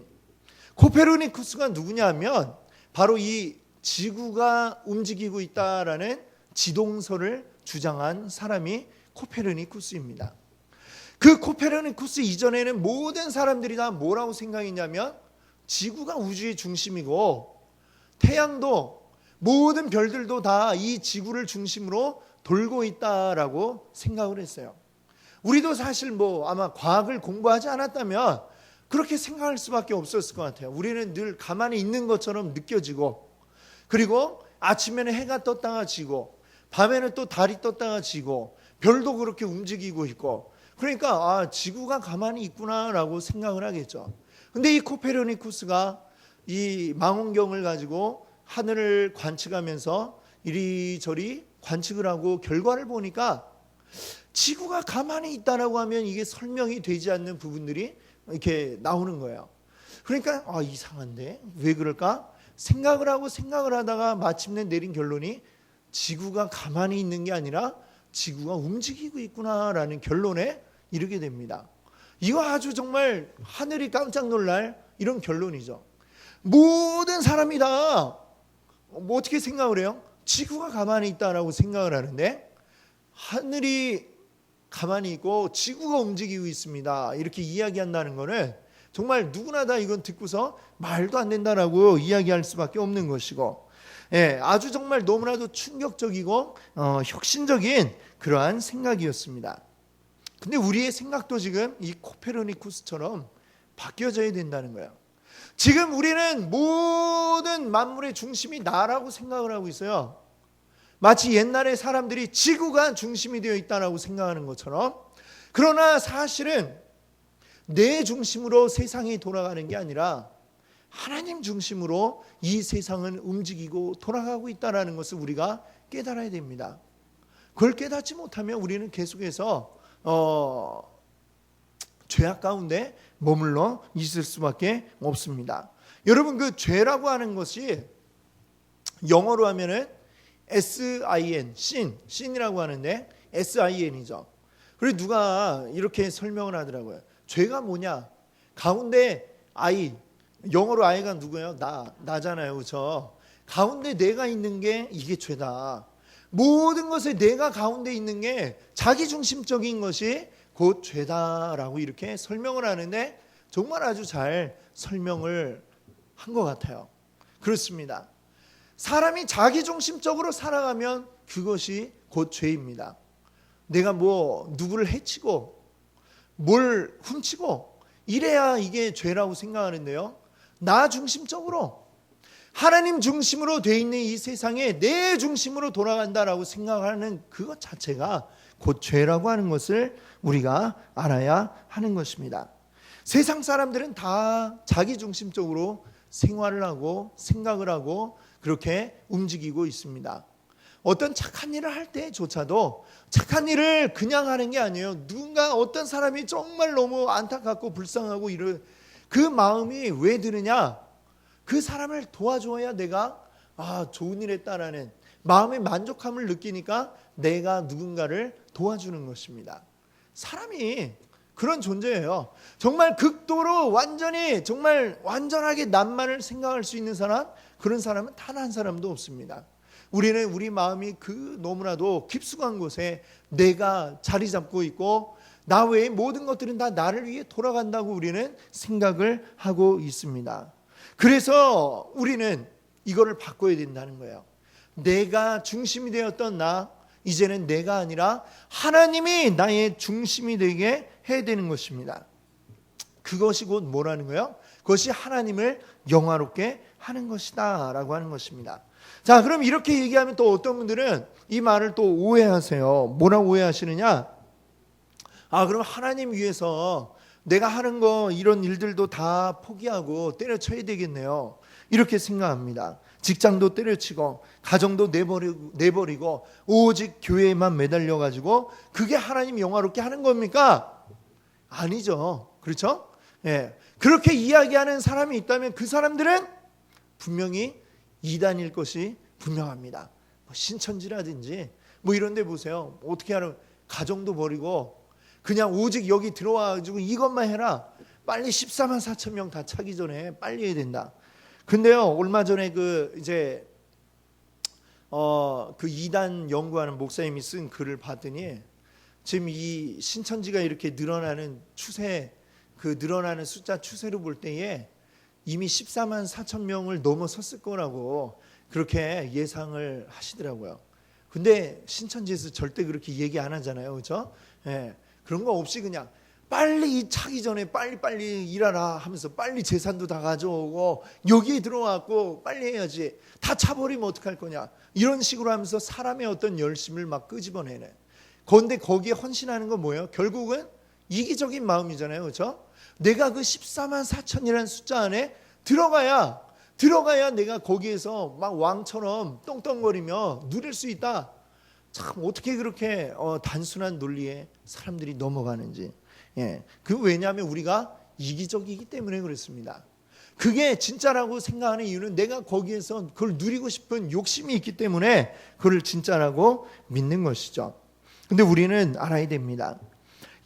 누구냐면 바로 이 지구가 움직이고 있다라는 지동설을 주장한 사람이 코페르니쿠스입니다. 그 코페르니쿠스 이전에는 모든 사람들이 다 뭐라고 생각했냐면 지구가 우주의 중심이고 태양도 모든 별들도 다 이 지구를 중심으로 돌고 있다라고 생각을 했어요. 우리도 사실 아마 과학을 공부하지 않았다면 그렇게 생각할 수밖에 없었을 것 같아요. 우리는 늘 가만히 있는 것처럼 느껴지고, 그리고 아침에는 해가 떴다가 지고 밤에는 또 달이 떴다가 지고 별도 그렇게 움직이고 있고, 그러니까 지구가 가만히 있구나라고 생각을 하겠죠. 근데 이 코페르니쿠스가 이 망원경을 가지고 하늘을 관측하면서 이리저리 관측을 하고 결과를 보니까 지구가 가만히 있다라고 하면 이게 설명이 되지 않는 부분들이 이렇게 나오는 거예요. 그러니까 이상한데 왜 그럴까? 생각을 하다가 마침내 내린 결론이 지구가 가만히 있는 게 아니라 지구가 움직이고 있구나라는 결론에 이르게 됩니다. 이거 아주 정말 하늘이 깜짝 놀랄 이런 결론이죠. 모든 사람이 다 어떻게 생각을 해요? 지구가 가만히 있다라고 생각을 하는데 하늘이 가만히 있고 지구가 움직이고 있습니다, 이렇게 이야기한다는 거는 정말 누구나 다 이건 듣고서 말도 안 된다라고 이야기할 수밖에 없는 것이고, 아주 정말 너무나도 충격적이고 혁신적인 그러한 생각이었습니다. 근데 우리의 생각도 지금 이 코페르니쿠스처럼 바뀌어져야 된다는 거예요. 지금 우리는 모든 만물의 중심이 나라고 생각을 하고 있어요. 마치 옛날에 사람들이 지구가 중심이 되어 있다라고 생각하는 것처럼. 그러나 사실은 내 중심으로 세상이 돌아가는 게 아니라 하나님 중심으로 이 세상은 움직이고 돌아가고 있다는 것을 우리가 깨달아야 됩니다. 그걸 깨닫지 못하면 우리는 계속해서 죄악 가운데 머물러 있을 수밖에 없습니다. 여러분, 그 죄라고 하는 것이 영어로 하면은 SIN, 신이라고 하는데 SIN이죠. 그리고 누가 이렇게 설명을 하더라고요. 죄가 뭐냐? 가운데 I, 영어로 I가 누구예요? 나잖아요. 그렇죠? 가운데 내가 있는 게 이게 죄다. 모든 것에 내가 가운데 있는 게 자기중심적인 것이 곧 죄다라고 이렇게 설명을 하는데 정말 아주 잘 설명을 한 것 같아요. 그렇습니다. 사람이 자기중심적으로 살아가면 그것이 곧 죄입니다. 내가 뭐 누구를 해치고 뭘 훔치고 이래야 이게 죄라고 생각하는데요. 나 중심적으로 하나님 중심으로 돼 있는 이 세상에 내 중심으로 돌아간다라고 생각하는 그것 자체가 곧 죄라고 하는 것을 우리가 알아야 하는 것입니다. 세상 사람들은 다 자기 중심적으로 생활을 하고 생각을 하고 그렇게 움직이고 있습니다. 어떤 착한 일을 할 때조차도 착한 일을 그냥 하는 게 아니에요. 누군가 어떤 사람이 정말 너무 안타깝고 불쌍하고 이런 그 마음이 왜 드느냐? 그 사람을 도와줘야 내가 좋은 일 했다라는 마음의 만족함을 느끼니까 내가 누군가를 도와주는 것입니다. 사람이 그런 존재예요. 정말 극도로 완전히 정말 완전하게 남만을 생각할 수 있는 사람, 그런 사람은 단 한 사람도 없습니다. 우리는 우리 마음이 그 너무나도 깊숙한 곳에 내가 자리 잡고 있고 나 외의 모든 것들은 다 나를 위해 돌아간다고 우리는 생각을 하고 있습니다. 그래서 우리는 이거를 바꿔야 된다는 거예요. 내가 중심이 되었던 나, 이제는 내가 아니라 하나님이 나의 중심이 되게 해야 되는 것입니다. 그것이 곧 뭐라는 거예요? 그것이 하나님을 영화롭게 하는 것이다 라고 하는 것입니다. 자, 그럼 이렇게 얘기하면 또 어떤 분들은 이 말을 또 오해하세요. 뭐라고 오해하시느냐? 그럼 하나님 위해서 내가 하는 거 이런 일들도 다 포기하고 때려쳐야 되겠네요. 이렇게 생각합니다. 직장도 때려치고 가정도 내버리고 오직 교회에만 매달려가지고 그게 하나님 영화롭게 하는 겁니까? 아니죠. 그렇죠? 예. 그렇게 이야기하는 사람이 있다면 그 사람들은 분명히 이단일 것이 분명합니다. 신천지라든지 이런 데 보세요. 어떻게 하는 가정도 버리고 그냥 오직 여기 들어와가지고 이것만 해라. 빨리 14만 4천 명 다 차기 전에 빨리 해야 된다. 근데요, 얼마 전에 그 이단 연구하는 목사님이 쓴 글을 봤더니 지금 이 신천지가 이렇게 늘어나는 추세, 그 늘어나는 숫자 추세로 볼 때에 이미 14만 4천 명을 넘어섰을 거라고 그렇게 예상을 하시더라고요. 근데 신천지에서 절대 그렇게 얘기 안 하잖아요. 그렇죠? 예. 그런 거 없이 그냥 빨리 차기 전에 빨리 일하라 하면서 빨리 재산도 다 가져오고 여기에 들어와갖고 빨리 해야지. 다 차버리면 어떡할 거냐. 이런 식으로 하면서 사람의 어떤 열심을 막 끄집어내네. 그런데 거기에 헌신하는 건 뭐예요? 결국은 이기적인 마음이잖아요. 그렇죠? 내가 그 14만 4천이라는 숫자 안에 들어가야 내가 거기에서 막 왕처럼 똥똥거리며 누릴 수 있다. 참 어떻게 그렇게 단순한 논리에 사람들이 넘어가는지. 예, 왜냐하면 우리가 이기적이기 때문에 그렇습니다. 그게 진짜라고 생각하는 이유는 내가 거기에서 그걸 누리고 싶은 욕심이 있기 때문에 그걸 진짜라고 믿는 것이죠. 근데 우리는 알아야 됩니다.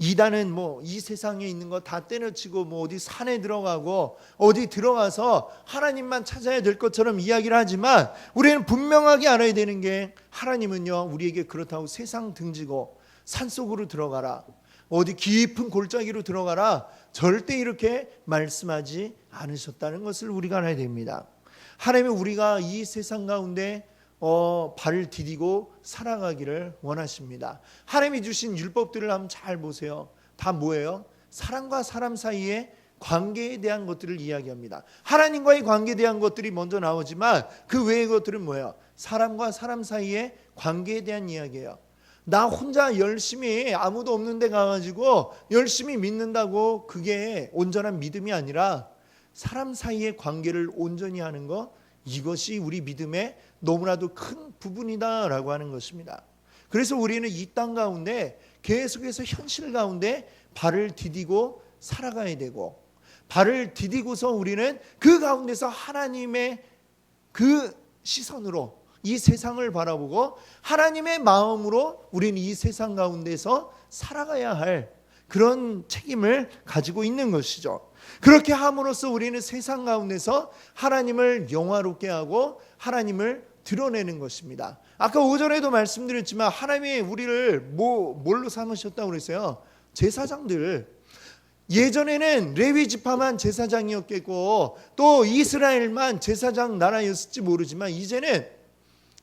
이단은 이 세상에 있는 거 다 때려치고 어디 산에 들어가고 어디 들어가서 하나님만 찾아야 될 것처럼 이야기를 하지만 우리는 분명하게 알아야 되는 게 하나님은요 우리에게 그렇다고 세상 등지고 산속으로 들어가라, 어디 깊은 골짜기로 들어가라 절대 이렇게 말씀하지 않으셨다는 것을 우리가 알아야 됩니다. 하나님은 우리가 이 세상 가운데 발을 디디고 살아가기를 원하십니다. 하나님이 주신 율법들을 한번 잘 보세요. 다 뭐예요? 사람과 사람 사이의 관계에 대한 것들을 이야기합니다. 하나님과의 관계에 대한 것들이 먼저 나오지만 그 외의 것들은 뭐예요? 사람과 사람 사이의 관계에 대한 이야기예요. 나 혼자 열심히 아무도 없는 데 가가지고 열심히 믿는다고 그게 온전한 믿음이 아니라 사람 사이의 관계를 온전히 하는 것, 이것이 우리 믿음의 너무나도 큰 부분이다라고 하는 것입니다. 그래서 우리는 이 땅 가운데 계속해서 현실 가운데 발을 디디고 살아가야 되고, 발을 디디고서 우리는 그 가운데서 하나님의 그 시선으로 이 세상을 바라보고 하나님의 마음으로 우리는 이 세상 가운데서 살아가야 할 그런 책임을 가지고 있는 것이죠. 그렇게 함으로써 우리는 세상 가운데서 하나님을 영화롭게 하고 하나님을 드러내는 것입니다. 아까 오전에도 말씀드렸지만 하나님이 우리를 뭘로 삼으셨다고 그랬어요? 제사장들. 예전에는 레위 지파만 제사장이었겠고 또 이스라엘만 제사장 나라였을지 모르지만 이제는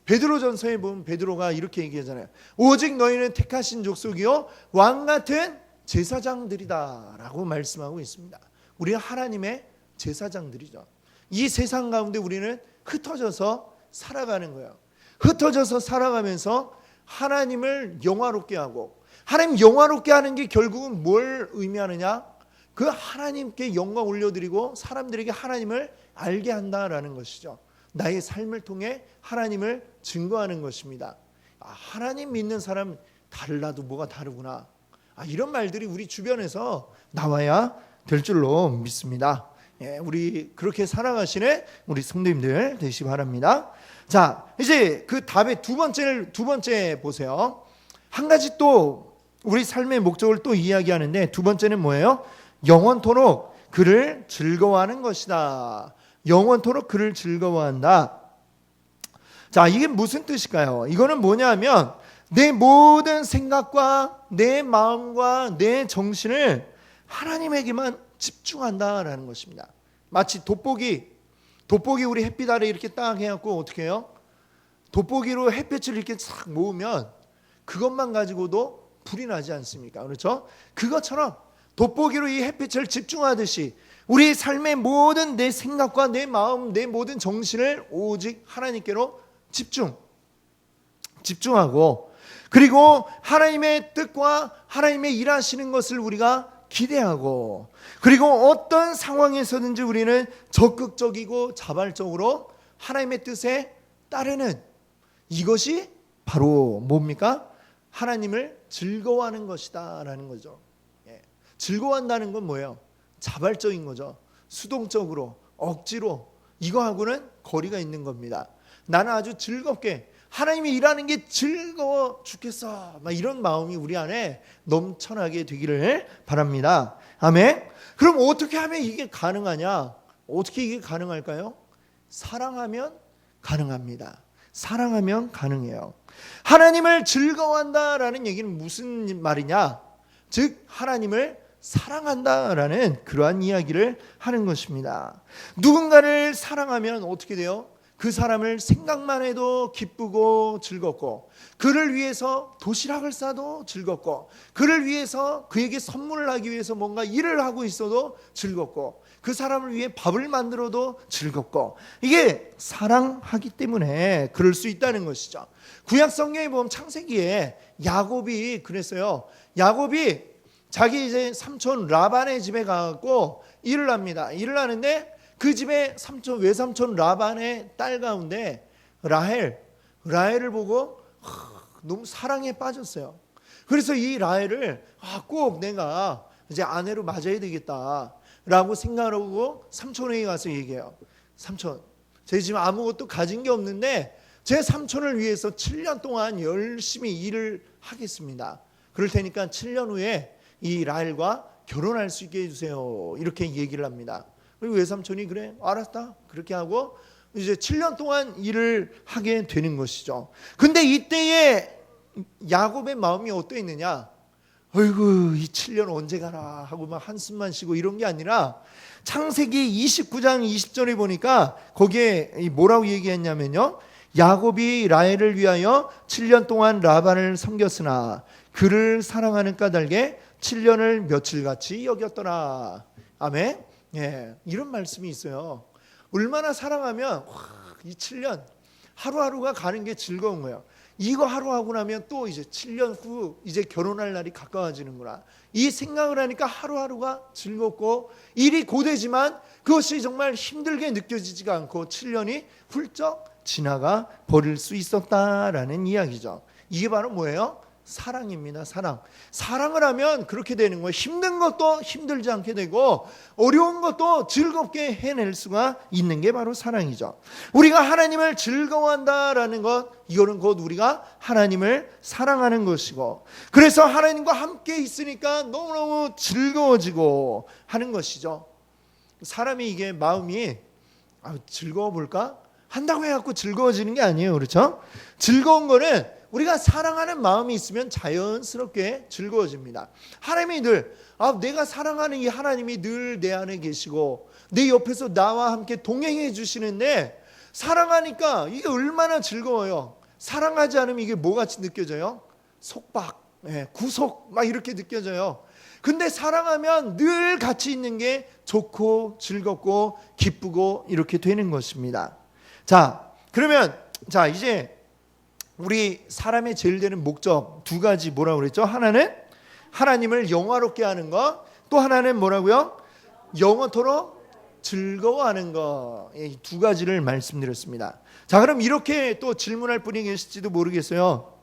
베드로전서에 보면 베드로가 이렇게 얘기하잖아요. 오직 너희는 택하신 족속이요 왕 같은 제사장들이다 라고 말씀하고 있습니다. 우리는 하나님의 제사장들이죠. 이 세상 가운데 우리는 흩어져서 살아가는 거예요. 흩어져서 살아가면서 하나님을 영화롭게 하고, 하나님 영화롭게 하는 게 결국은 뭘 의미하느냐? 그 하나님께 영광 올려드리고 사람들에게 하나님을 알게 한다라는 것이죠. 나의 삶을 통해 하나님을 증거하는 것입니다. 하나님 믿는 사람 달라도 뭐가 다르구나. 이런 말들이 우리 주변에서 나와야 될 줄로 믿습니다. 우리 그렇게 살아가시는 우리 성도님들 되시기 바랍니다. 자, 이제 그 답의 두 번째 보세요. 한 가지 또 우리 삶의 목적을 또 이야기하는데 두 번째는 뭐예요? 영원토록 그를 즐거워하는 것이다. 영원토록 그를 즐거워한다. 자, 이게 무슨 뜻일까요? 이거는 뭐냐면 내 모든 생각과 내 마음과 내 정신을 하나님에게만 집중한다라는 것입니다. 마치 돋보기 우리 햇빛 아래 이렇게 딱 해갖고 어떻게 해요? 돋보기로 햇빛을 이렇게 싹 모으면 그것만 가지고도 불이 나지 않습니까? 그렇죠? 그것처럼 돋보기로 이 햇빛을 집중하듯이 우리 삶의 모든 내 생각과 내 마음, 내 모든 정신을 오직 하나님께로 집중하고, 그리고 하나님의 뜻과 하나님의 일하시는 것을 우리가 기대하고, 그리고 어떤 상황에서든지 우리는 적극적이고 자발적으로 하나님의 뜻에 따르는, 이것이 바로 뭡니까? 하나님을 즐거워하는 것이다 라는 거죠. 즐거워한다는 건 뭐예요? 자발적인 거죠. 수동적으로, 억지로, 이거하고는 거리가 있는 겁니다. 나는 아주 즐겁게 하나님이 일하는 게 즐거워 죽겠어, 막 이런 마음이 우리 안에 넘쳐나게 되기를 바랍니다. 아멘. 그럼 어떻게 하면 이게 가능하냐? 어떻게 이게 가능할까요? 사랑하면 가능합니다. 사랑하면 가능해요. 하나님을 즐거워한다라는 얘기는 무슨 말이냐? 즉 하나님을 사랑한다라는 그러한 이야기를 하는 것입니다. 누군가를 사랑하면 어떻게 돼요? 그 사람을 생각만 해도 기쁘고 즐겁고, 그를 위해서 도시락을 싸도 즐겁고, 그를 위해서 그에게 선물을 하기 위해서 뭔가 일을 하고 있어도 즐겁고, 그 사람을 위해 밥을 만들어도 즐겁고, 이게 사랑하기 때문에 그럴 수 있다는 것이죠. 구약 성경에 보면 창세기에 야곱이 그랬어요. 야곱이 자기 이제 삼촌 라반의 집에 가고 일을 합니다. 일을 하는데 그 집에 외삼촌 라반의 딸 가운데 라헬을 보고 너무 사랑에 빠졌어요. 그래서 이 라헬을 꼭 내가 이제 아내로 맞아야 되겠다라고 생각하고 삼촌에게 가서 얘기해요. 삼촌, 제 지금 아무것도 가진 게 없는데 제 삼촌을 위해서 7년 동안 열심히 일을 하겠습니다. 그럴 테니까 7년 후에 이 라헬과 결혼할 수 있게 해주세요. 이렇게 얘기를 합니다. 그리고 외삼촌이 그래 알았다 그렇게 하고 이제 7년 동안 일을 하게 되는 것이죠. 근데 이때에 야곱의 마음이 어떠했느냐? 어이구 이 7년 언제 가나 하고 막 한숨만 쉬고 이런 게 아니라 창세기 29장 20절에 보니까 거기에 뭐라고 얘기했냐면요, 야곱이 라헬을 위하여 7년 동안 라반을 섬겼으나 그를 사랑하는 까닭에 7년을 며칠같이 여겼더라. 아멘. 이런 말씀이 있어요. 얼마나 사랑하면 이 7년 하루하루가 가는 게 즐거운 거예요. 이거 하루 하고 나면 또 이제 7년 후 이제 결혼할 날이 가까워지는구나. 이 생각을 하니까 하루하루가 즐겁고 일이 고되지만 그것이 정말 힘들게 느껴지지가 않고 7년이 훌쩍 지나가 버릴 수 있었다라는 이야기죠. 이게 바로 뭐예요? 사랑입니다. 사랑을 하면 그렇게 되는 거예요. 힘든 것도 힘들지 않게 되고 어려운 것도 즐겁게 해낼 수가 있는 게 바로 사랑이죠. 우리가 하나님을 즐거워한다라는 것, 이거는 곧 우리가 하나님을 사랑하는 것이고, 그래서 하나님과 함께 있으니까 너무너무 즐거워지고 하는 것이죠. 사람이 이게 마음이 즐거워 볼까? 한다고 해갖고 즐거워지는 게 아니에요. 그렇죠? 즐거운 거는 우리가 사랑하는 마음이 있으면 자연스럽게 즐거워집니다. 하나님이 늘 내가 사랑하는 이 하나님이 늘 내 안에 계시고 내 옆에서 나와 함께 동행해 주시는데, 사랑하니까 이게 얼마나 즐거워요. 사랑하지 않으면 이게 뭐같이 느껴져요? 속박, 구속 막 이렇게 느껴져요. 근데 사랑하면 늘 같이 있는 게 좋고 즐겁고 기쁘고 이렇게 되는 것입니다. 자, 그러면 이제 우리 사람의 제일 되는 목적 두 가지 뭐라고 그랬죠? 하나는 하나님을 영화롭게 하는 것, 또 하나는 뭐라고요? 영원토록 즐거워하는 것. 이 두 가지를 말씀드렸습니다. 자, 그럼 이렇게 또 질문할 분이 계실지도 모르겠어요.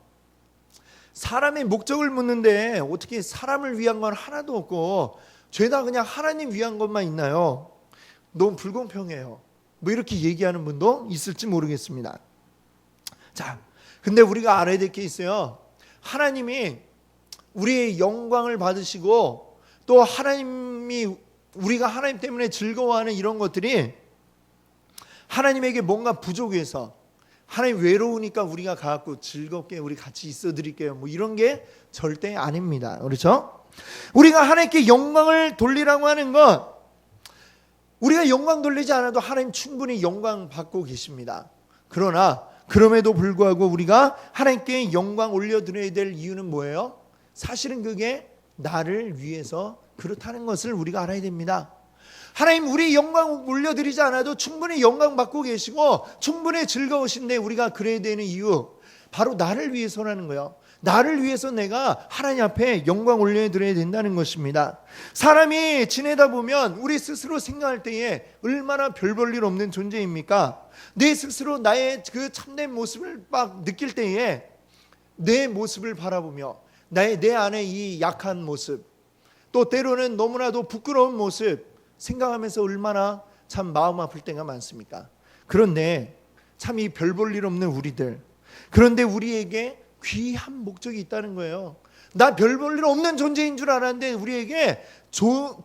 사람의 목적을 묻는데 어떻게 사람을 위한 건 하나도 없고 죄다 그냥 하나님 위한 것만 있나요? 너무 불공평해요. 뭐 이렇게 얘기하는 분도 있을지 모르겠습니다. 자, 근데 우리가 알아야 될 게 있어요. 하나님이 우리의 영광을 받으시고 또 하나님이 우리가 하나님 때문에 즐거워하는 이런 것들이 하나님에게 뭔가 부족해서 하나님 외로우니까 우리가 가갖고 즐겁게 우리 같이 있어 드릴게요, 뭐 이런 게 절대 아닙니다. 그렇죠? 우리가 하나님께 영광을 돌리라고 하는 것, 우리가 영광 돌리지 않아도 하나님 충분히 영광 받고 계십니다. 그러나 그럼에도 불구하고 우리가 하나님께 영광 올려드려야 될 이유는 뭐예요? 사실은 그게 나를 위해서 그렇다는 것을 우리가 알아야 됩니다. 하나님 우리 영광 올려드리지 않아도 충분히 영광 받고 계시고 충분히 즐거우신데 우리가 그래야 되는 이유, 바로 나를 위해서라는 거예요. 나를 위해서 내가 하나님 앞에 영광 올려드려야 된다는 것입니다. 사람이 지내다 보면 우리 스스로 생각할 때에 얼마나 별 볼 일 없는 존재입니까? 내 스스로 나의 그 참된 모습을 막 느낄 때에 내 모습을 바라보며 내 안에 이 약한 모습, 또 때로는 너무나도 부끄러운 모습 생각하면서 얼마나 참 마음 아플 때가 많습니까? 그런데 참 이 별 볼 일 없는 우리들, 그런데 우리에게 귀한 목적이 있다는 거예요. 나 별 볼 일 없는 존재인 줄 알았는데 우리에게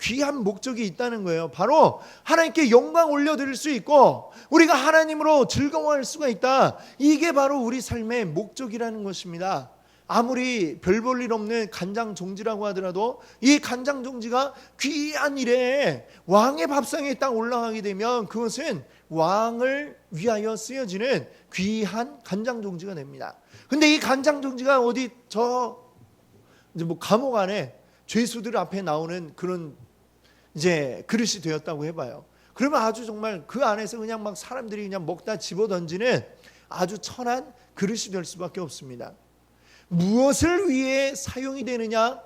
귀한 목적이 있다는 거예요. 바로 하나님께 영광 올려드릴 수 있고 우리가 하나님으로 즐거워할 수가 있다. 이게 바로 우리 삶의 목적이라는 것입니다. 아무리 별 볼 일 없는 간장종지라고 하더라도 이 간장종지가 귀한 일에 왕의 밥상에 딱 올라가게 되면 그것은 왕을 위하여 쓰여지는 귀한 간장종지가 됩니다. 근데 이 간장종지가 어디 이제 뭐 감옥 안에 죄수들 앞에 나오는 그런 이제 그릇이 되었다고 해봐요. 그러면 아주 정말 그 안에서 그냥 막 사람들이 그냥 먹다 집어던지는 아주 천한 그릇이 될 수밖에 없습니다. 무엇을 위해 사용이 되느냐,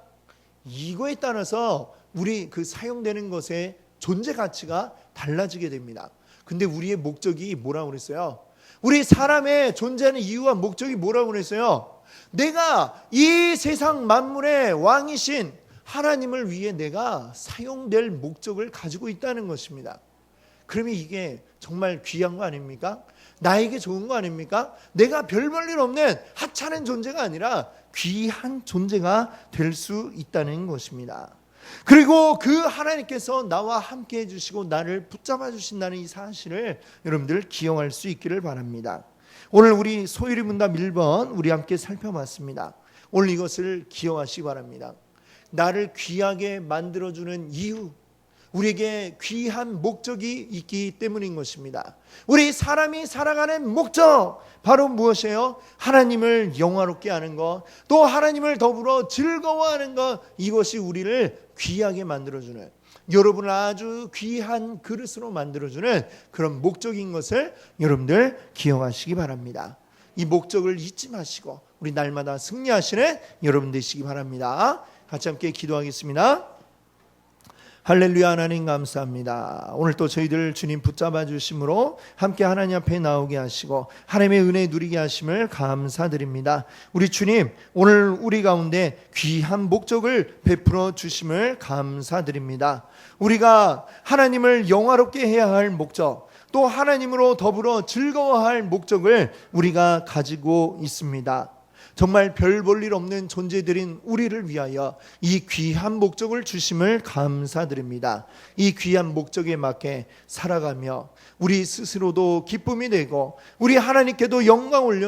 이거에 따라서 우리 그 사용되는 것의 존재 가치가 달라지게 됩니다. 근데 우리의 목적이 뭐라고 그랬어요? 우리 사람의 존재하는 이유와 목적이 뭐라고 그랬어요? 내가 이 세상 만물의 왕이신 하나님을 위해 내가 사용될 목적을 가지고 있다는 것입니다. 그러면 이게 정말 귀한 거 아닙니까? 나에게 좋은 거 아닙니까? 내가 별 볼 일 없는 하찮은 존재가 아니라 귀한 존재가 될 수 있다는 것입니다. 그리고 그 하나님께서 나와 함께 해주시고 나를 붙잡아 주신다는 이 사실을 여러분들 기억할 수 있기를 바랍니다. 오늘 우리 소유리 문답 1번 우리 함께 살펴봤습니다. 오늘 이것을 기억하시기 바랍니다. 나를 귀하게 만들어주는 이유, 우리에게 귀한 목적이 있기 때문인 것입니다. 우리 사람이 살아가는 목적, 바로 무엇이에요? 하나님을 영화롭게 하는 것, 또 하나님을 더불어 즐거워하는 것, 이것이 우리를 귀하게 만들어주는, 여러분을 아주 귀한 그릇으로 만들어주는 그런 목적인 것을 여러분들 기억하시기 바랍니다. 이 목적을 잊지 마시고 우리 날마다 승리하시는 여러분 되시기 바랍니다. 같이 함께 기도하겠습니다. 할렐루야. 하나님 감사합니다. 오늘 또 저희들 주님 붙잡아 주심으로 함께 하나님 앞에 나오게 하시고 하나님의 은혜 누리게 하심을 감사드립니다. 우리 주님, 오늘 우리 가운데 귀한 목적을 베풀어 주심을 감사드립니다. 우리가 하나님을 영화롭게 해야 할 목적, 또 하나님으로 더불어 즐거워할 목적을 우리가 가지고 있습니다. 정말 별 볼 일 없는 존재들인 우리를 위하여 이 귀한 목적을 주심을 감사드립니다. 이 귀한 목적에 맞게 살아가며 우리 스스로도 기쁨이 되고 우리 하나님께도 영광 올려